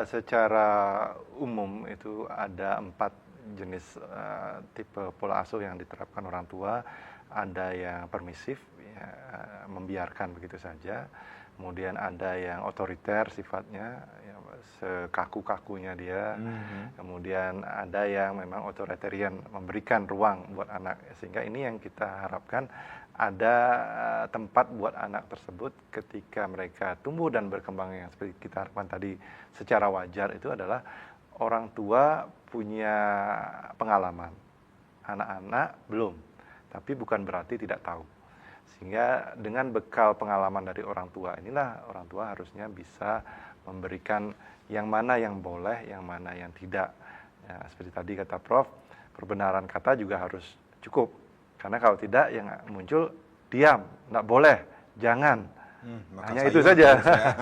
secara umum itu ada 4 jenis tipe pola asuh yang diterapkan orang tua. Ada yang permisif, ya, membiarkan begitu saja. Kemudian ada yang otoriter sifatnya, ya, sekaku-kakunya dia. Kemudian ada yang memang otoritarian, memberikan ruang buat anak. Sehingga ini yang kita harapkan ada tempat buat anak tersebut ketika mereka tumbuh dan berkembang yang seperti kita harapkan tadi secara wajar itu adalah orang tua punya pengalaman, anak-anak belum, tapi bukan berarti tidak tahu. Sehingga dengan bekal pengalaman dari orang tua inilah orang tua harusnya bisa memberikan yang mana yang boleh, yang mana yang tidak. Ya, seperti tadi kata Prof, perbenaran kata juga harus cukup. Karena kalau tidak yang muncul diam, nggak boleh, jangan. Hanya itu saja. Ya.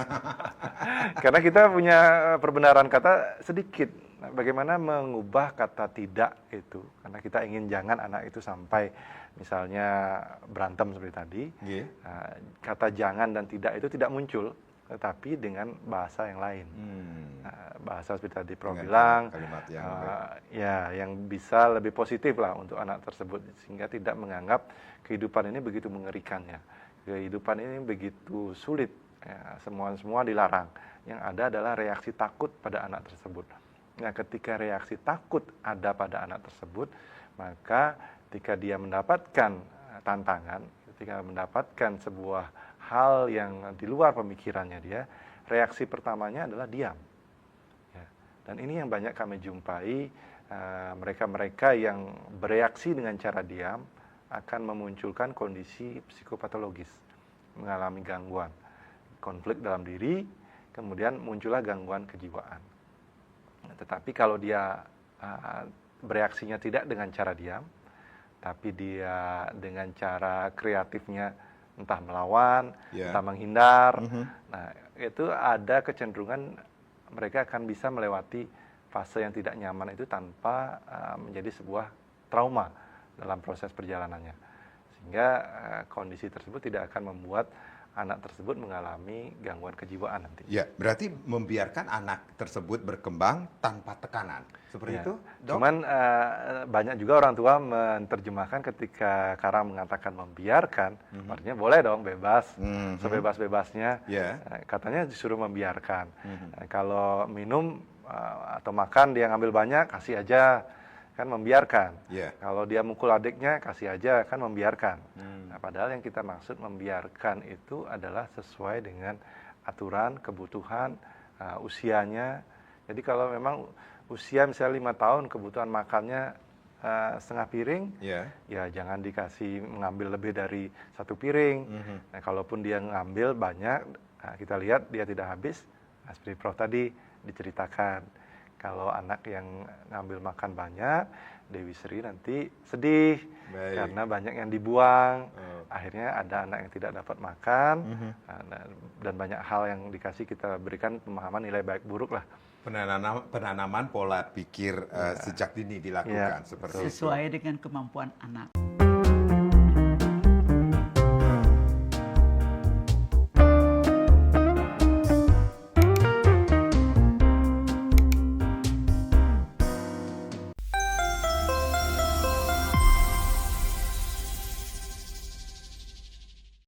Karena kita punya perbenaran kata sedikit. Nah, bagaimana mengubah kata tidak itu? Karena kita ingin jangan anak itu sampai misalnya berantem seperti tadi. Yeah. Kata jangan dan tidak itu tidak muncul, tetapi dengan bahasa yang lain. Bahasa seperti tadi Prof bilang, kalimat yang bisa lebih positif lah untuk anak tersebut, sehingga tidak menganggap kehidupan ini begitu mengerikannya. Kehidupan ini begitu sulit, ya, semua dilarang. Yang ada adalah reaksi takut pada anak tersebut. Nah, ketika reaksi takut ada pada anak tersebut, maka ketika dia mendapatkan tantangan, ketika mendapatkan sebuah hal yang di luar pemikirannya dia, reaksi pertamanya adalah diam. Ya. Dan ini yang banyak kami jumpai, mereka-mereka yang bereaksi dengan cara diam akan memunculkan kondisi psikopatologis, mengalami gangguan, konflik dalam diri, kemudian muncullah gangguan kejiwaan. Tetapi kalau dia bereaksinya tidak dengan cara diam, tapi dia dengan cara kreatifnya entah melawan, entah menghindar. Nah, itu ada kecenderungan mereka akan bisa melewati fase yang tidak nyaman itu tanpa menjadi sebuah trauma dalam proses perjalanannya. Sehingga kondisi tersebut tidak akan membuat anak tersebut mengalami gangguan kejiwaan nanti. Ya, berarti membiarkan anak tersebut berkembang tanpa tekanan. Seperti itu, Dok? Cuman banyak juga orang tua menerjemahkan ketika Karang mengatakan membiarkan, artinya boleh dong bebas, sebebas-bebasnya. Katanya disuruh membiarkan. Kalau minum atau makan dia ngambil banyak, kasih aja, kan membiarkan. Kalau dia mukul adiknya, kasih aja, kan membiarkan. Nah, padahal yang kita maksud membiarkan itu adalah sesuai dengan aturan, kebutuhan, usianya. Jadi kalau memang usia misalnya 5 tahun, kebutuhan makannya setengah piring, ya jangan dikasih mengambil lebih dari 1 piring. Nah, kalaupun dia ngambil banyak, kita lihat dia tidak habis, seperti Prof tadi diceritakan. Kalau anak yang ngambil makan banyak, Dewi Sri nanti sedih karena banyak yang dibuang. Akhirnya ada anak yang tidak dapat makan, dan banyak hal yang dikasih kita berikan pemahaman nilai baik buruk lah. Penanaman pola pikir sejak dini dilakukan seperti sesuai dengan kemampuan anak.